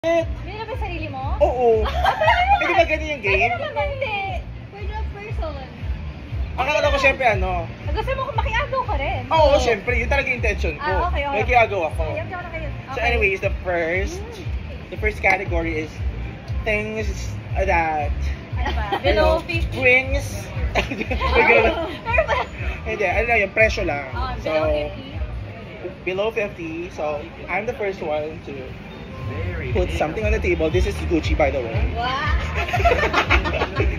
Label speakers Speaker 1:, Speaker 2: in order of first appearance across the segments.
Speaker 1: Hindi na ba yung sarili mo?
Speaker 2: Oo. Hindi ba ganun yung game?
Speaker 1: Ano naman hindi? For the person.
Speaker 2: Akala ko syempre ano.
Speaker 1: Gusto mo kung makiagaw ka rin.
Speaker 2: Oo, syempre. Yun talaga yung intention ko.
Speaker 1: Okay.
Speaker 2: May kiagaw ako.
Speaker 1: Ayaw na kayo.
Speaker 2: So anyways, the first category is things that
Speaker 1: Ano ba? Below 50.
Speaker 2: brings
Speaker 1: Pero ba?
Speaker 2: hindi, ano lang yung presyo lang.
Speaker 1: Below 50.
Speaker 2: Below 50. So I'm the first one to put something on the table. This is Gucci, by the way.
Speaker 1: Wow!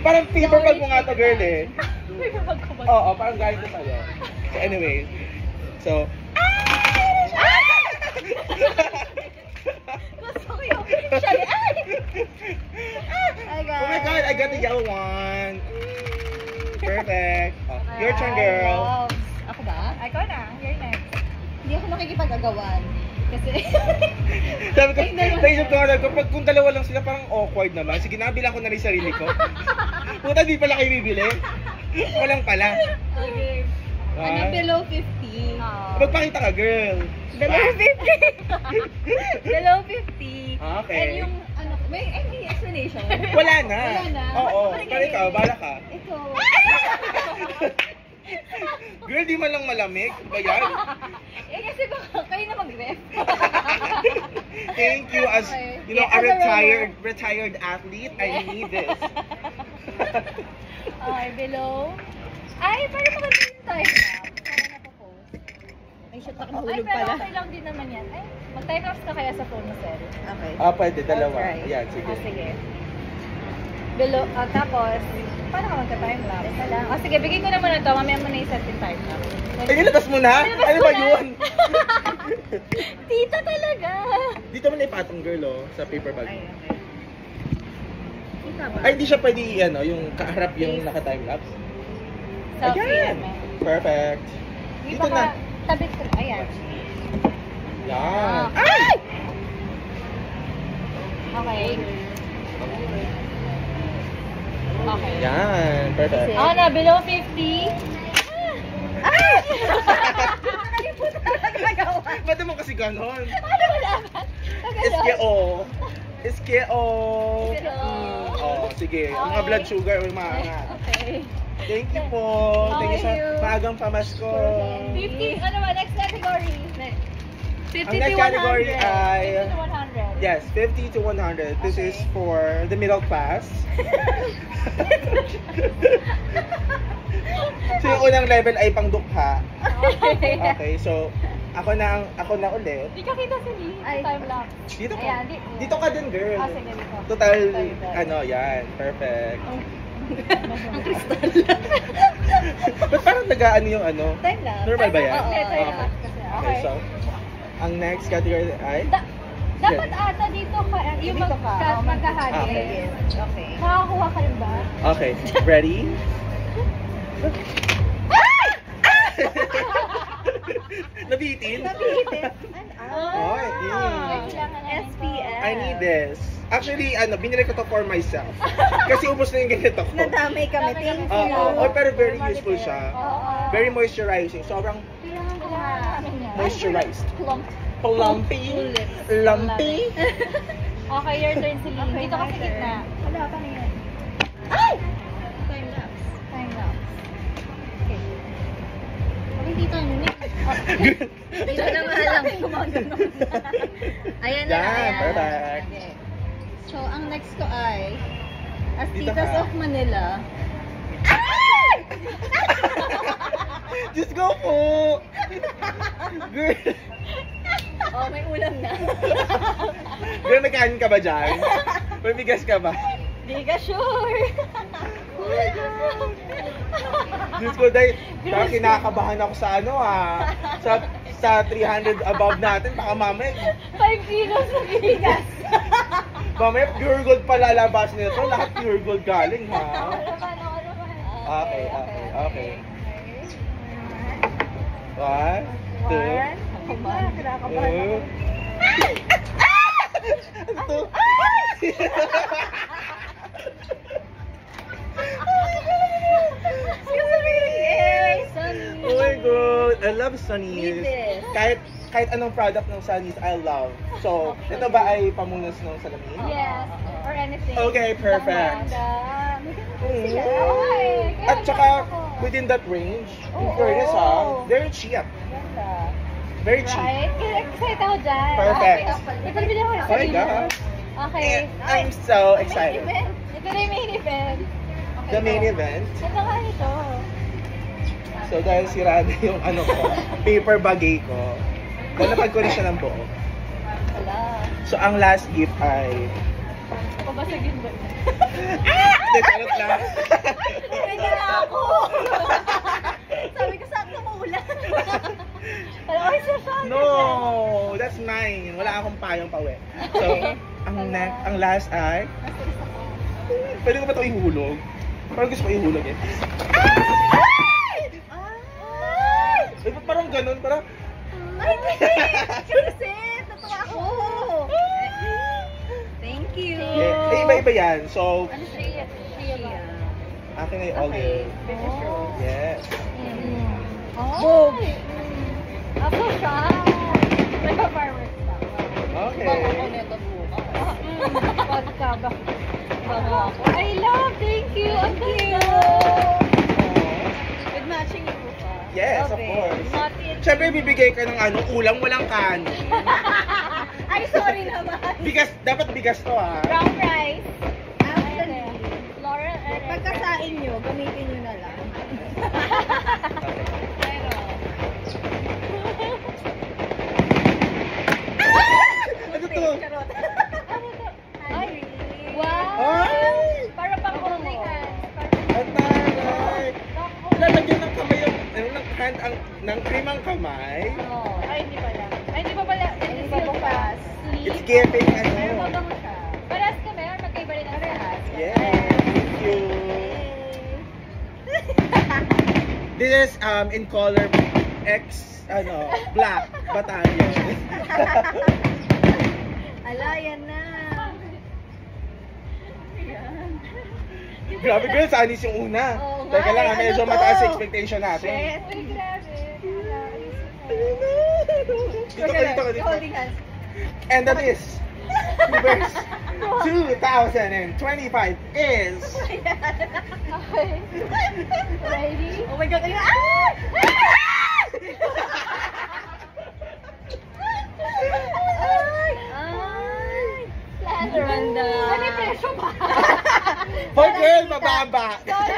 Speaker 2: Parang paper bag mo nga to, girl eh.
Speaker 1: Paper bag ko ba?
Speaker 2: Oo, parang galing ko sa'yo. So anyway, so
Speaker 1: Gusto ko yung siya.
Speaker 2: oh my god, I got the yellow one. Perfect. Oh, your turn, girl.
Speaker 3: Ako ba?
Speaker 1: Ikaw na. You're next.
Speaker 3: Hindi ako nakikipag-agawan. Kasi,
Speaker 2: Sabi ko, naisip ko nga, kung dalawa lang sila, parang awkward naman. Sige, nabilang ko na rin sarili ko. Puta, di pala kayo bibili. Walang pala.
Speaker 1: Okay.
Speaker 3: ano, below 50.
Speaker 2: Magpakita ka, girl.
Speaker 1: Below 50. Below 50.
Speaker 2: Okay.
Speaker 3: And yung, ano, may any explanation?
Speaker 2: Wala na.
Speaker 3: Wala na.
Speaker 2: Oo, pero ikaw, bala ka.
Speaker 3: Ito.
Speaker 2: Girl, di man lang malamig. Ba yan?
Speaker 1: Kasi baka kayo na mag-ref.
Speaker 2: Thank you as, you know, a retired athlete. I need this.
Speaker 1: Okay, below. Ay, parang maganda yung time lapse. Para napopost.
Speaker 3: May shot ako
Speaker 1: Ay,
Speaker 3: nahulog
Speaker 1: pero
Speaker 3: pala.
Speaker 1: okay lang din naman yan. Ay, mag-time lapse ka kaya sa phone mo, Sel.
Speaker 3: Okay.
Speaker 2: Pwede, dalawa.
Speaker 3: Alright.
Speaker 2: Yan, sige.
Speaker 1: Sige. Below, tapos, paano ka magka-time lapse? Isa lang. Sige, bigay ko naman na to. Mamaya mo na i-set yung time lapse.
Speaker 2: Ay, nilabas mo na?
Speaker 1: Nilabas
Speaker 2: Ano
Speaker 1: ko
Speaker 2: ba
Speaker 1: na.
Speaker 2: yun?
Speaker 1: Tita talaga!
Speaker 2: Dito mo na ipatong, girl, oh, sa paper bag.
Speaker 1: Ay, okay.
Speaker 3: Kita ba?
Speaker 2: Ay, hindi siya pwede, ano, yung kaharap yung naka-timelapse.
Speaker 1: Selfie
Speaker 2: Ayan.
Speaker 1: yan, eh.
Speaker 2: Perfect. Dito
Speaker 1: Dito
Speaker 2: na.
Speaker 1: Tabit ko na. Ayan.
Speaker 2: Yan.
Speaker 1: Ay! Okay. Okay.
Speaker 2: Yan. Perfect.
Speaker 1: Ako na, below 50. Ah! Nakalimutan na nagagawa.
Speaker 2: Ba't naman kasi ganon?
Speaker 1: Ano ba dapat?
Speaker 2: SKO. SKO.
Speaker 1: SKO.
Speaker 2: Oh, sige. Mga
Speaker 1: Okay.
Speaker 2: blood sugar or mga
Speaker 1: Okay.
Speaker 2: Thank you po. Thank you sa
Speaker 1: Thank you.
Speaker 2: maagang pamasko.
Speaker 1: 50. Ano ba? Next category. 50
Speaker 2: Ang next category ay
Speaker 1: 50 to 100.
Speaker 2: yes, 50 to 100. This is for the middle class. So yung unang level ay pangdukha.
Speaker 1: Okay.
Speaker 2: Okay, so ako na ulit.
Speaker 1: Di ka kita sa time lapse.
Speaker 2: Dito ka.
Speaker 1: Ayan,
Speaker 2: Dito ka din, girl.
Speaker 1: Ah, sige, dito.
Speaker 2: Total,
Speaker 1: Dito.
Speaker 2: ano, yan. Perfect.
Speaker 3: Ang kristal.
Speaker 2: Ba't parang nag-ano yung ano?
Speaker 3: Time lapse.
Speaker 2: Normal ba yan?
Speaker 3: Oo,
Speaker 1: Time
Speaker 2: Okay.
Speaker 1: lapse kasi.
Speaker 2: Okay,
Speaker 1: Okay.
Speaker 2: so, ang next category ay?
Speaker 1: Dapat ata dito ka, yung
Speaker 3: Dito ka.
Speaker 1: magkahagis.
Speaker 2: Okay.
Speaker 3: Okay.
Speaker 1: Makakuha ka rin ba?
Speaker 2: Okay, ready? Nabitin?
Speaker 3: Nabitin.
Speaker 2: Oh, I
Speaker 3: SPF.
Speaker 2: I need this. Actually, ano, binili ko to for myself. Kasi ubos na yung ganito ko.
Speaker 3: Nadamay kami. Thank you.
Speaker 2: Oo, pero very useful siya.
Speaker 1: Oo.
Speaker 2: Very moisturizing. Sobrang moisturized.
Speaker 1: Plump.
Speaker 2: Plumpy. Lumpy.
Speaker 1: Okay, your turn, Celine.
Speaker 3: Okay,
Speaker 1: Dito ka sa
Speaker 3: my
Speaker 1: gitna.
Speaker 3: Wala pa na yan.
Speaker 1: Ay!
Speaker 3: Time lapse.
Speaker 1: Time lapse. Okay.
Speaker 3: Bakit dito ano na? Dito na nga lang. Ayan na.
Speaker 2: Yan,
Speaker 3: Ayan.
Speaker 2: perfect.
Speaker 3: Okay. So, ang next ko ay As
Speaker 2: Dito
Speaker 3: Titas
Speaker 2: ka.
Speaker 3: of Manila.
Speaker 2: Diyos ko po! Girl,
Speaker 3: Oh, may ulam na.
Speaker 2: girl, may kanin ka ba dyan? May bigas ka ba?
Speaker 1: Di ka sure.
Speaker 2: Diyos ko, dahil parang kinakabahan ako sa ano sa 300 above natin, baka mamaya,
Speaker 1: 5 kilos na bigas.
Speaker 2: mamaya pure gold pala labas nito, lahat pure gold galing ha. Okay. One, two, two. Ito. Oh my god, I love Sunnies.
Speaker 3: Need this.
Speaker 2: Kahit anong product ng Sunnies, I love. So,
Speaker 1: Actually.
Speaker 2: ito ba ay pamunas ng salamin?
Speaker 1: Yes. Or anything.
Speaker 2: Okay, perfect.
Speaker 1: Ganda. May ganun po
Speaker 2: Mm.
Speaker 1: sila. Okay. Kaya
Speaker 2: At saka,
Speaker 1: ako.
Speaker 2: within that range, in
Speaker 1: Oo.
Speaker 2: fairness ha, very cheap.
Speaker 1: Ganda.
Speaker 2: Very cheap.
Speaker 1: Right? Kaya excited ako dyan.
Speaker 2: Perfect.
Speaker 1: Okay. Ito bili ako.
Speaker 2: Oh my God.
Speaker 1: Okay.
Speaker 2: I'm so excited.
Speaker 1: Main event. Ito na yung main event. Okay,
Speaker 2: The main
Speaker 1: go.
Speaker 2: event.
Speaker 1: Ito nga ito.
Speaker 2: So, dahil sirado yung ano ko, paper bagay ko, nalapag ko na siya ng buo.
Speaker 1: Wala.
Speaker 2: So, ang last gift ay...
Speaker 1: Pabasagin ba?
Speaker 2: Hindi, charot lang.
Speaker 1: Pwede na ako. Sabi ko sakto maulan. Alam ko, isa siya.
Speaker 2: No! That's mine. Wala akong payong pawi. So, ang last ay... Pwede ko ba ito ihulog? Parang gusto ko ihulog eh. Eh, ba't parang ganun? Parang...
Speaker 1: Ay, kasi, totoo ako. Thank you.
Speaker 2: Yeah. Iba-iba yan. So,
Speaker 1: Ano siya? Siya ba?
Speaker 2: akin ay olive.
Speaker 1: Oh.
Speaker 2: Yes.
Speaker 1: Oh. Ako siya. Nagpa-fireworks lang.
Speaker 2: Okay.
Speaker 1: nito bukas. Vodka ba? Bago ako. I love, thank you. Ang cute. With matching yung buka.
Speaker 2: Yes,
Speaker 1: Love
Speaker 2: of
Speaker 1: it.
Speaker 2: course.
Speaker 1: Not it.
Speaker 2: Siyempre, bibigay ka ng ano, ulam, walang kanin.
Speaker 1: Ay, sorry naman.
Speaker 2: Bigas, dapat bigas to ha.
Speaker 1: Brown rice. Laurel and
Speaker 3: Pagkasain nyo, gamitin nyo na lang.
Speaker 2: Ano to?
Speaker 1: Ay, wow!
Speaker 2: Ay!
Speaker 1: Para pang holding hands.
Speaker 2: Ang taray. Lalagyan ng kamay ng hand ng cream ang kamay.
Speaker 1: Ay, hindi pala. Ay, hindi pa pala. Hindi pa bukas.
Speaker 2: It's giving
Speaker 1: Pero
Speaker 2: ano.
Speaker 1: mabango siya. Parehas kami, or magkaiba rin ang parehas?
Speaker 2: Yes, thank you. This is in color X black battalion.
Speaker 3: Ala, yan na.
Speaker 2: Grabe girl, sanis yung una.
Speaker 3: Oo nga,
Speaker 2: Teka lang,
Speaker 3: ano
Speaker 2: medyo
Speaker 3: to?
Speaker 2: mataas sa expectation natin.
Speaker 1: Shit. Uy, grabe.
Speaker 2: Dito ka, dito.
Speaker 3: Holding hands.
Speaker 2: And that is verse 2025 is
Speaker 1: Okay. Ready?
Speaker 3: Oh my God, ayun. Ay!
Speaker 1: Ladder.
Speaker 3: Ganda.
Speaker 1: Ano yung presyo ba?
Speaker 2: Hoy girl, mababa.
Speaker 1: Sorry,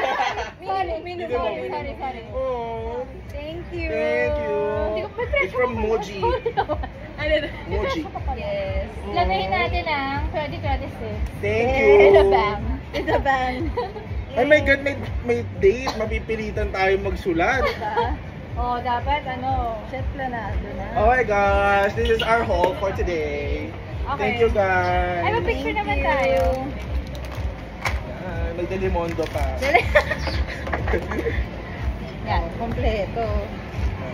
Speaker 2: Sorry.
Speaker 1: sorry.
Speaker 2: Oh,
Speaker 3: Thank you.
Speaker 2: thank you.
Speaker 1: Hindi ko may presyo
Speaker 2: It's from
Speaker 1: pa pala.
Speaker 2: Moji.
Speaker 1: Sorry naman.
Speaker 3: Ano na?
Speaker 2: Moji.
Speaker 3: Yes.
Speaker 1: Lagayin natin ang 2026.
Speaker 2: Thank
Speaker 1: In
Speaker 2: you.
Speaker 1: the bank.
Speaker 3: In the van.
Speaker 2: Ay my God, may date. Mapipilitan tayo magsulat.
Speaker 1: Oh, dapat ano.
Speaker 3: Set planado na.
Speaker 2: Oh my gosh, this is our haul for today.
Speaker 1: Okay.
Speaker 2: Thank you guys.
Speaker 1: Ay, mag-picture
Speaker 3: Thank
Speaker 1: naman
Speaker 3: you.
Speaker 1: tayo.
Speaker 2: May Delimondo pa.
Speaker 3: Yan, kompleto.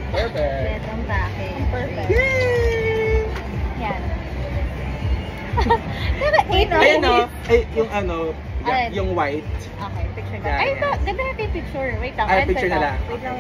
Speaker 2: Perfect.
Speaker 3: Kompletong package.
Speaker 1: Perfect.
Speaker 2: Yay!
Speaker 1: Yan.
Speaker 2: Ayun no, yung ano,
Speaker 1: Alin?
Speaker 2: yung white.
Speaker 1: Okay, picture
Speaker 2: Yeah,
Speaker 1: na. Ay, ito,
Speaker 2: yeah.
Speaker 1: ganda natin yung picture. Wait lang.
Speaker 2: Ay,
Speaker 1: answer
Speaker 2: picture na
Speaker 1: ko.
Speaker 2: lang.
Speaker 1: Wait lang.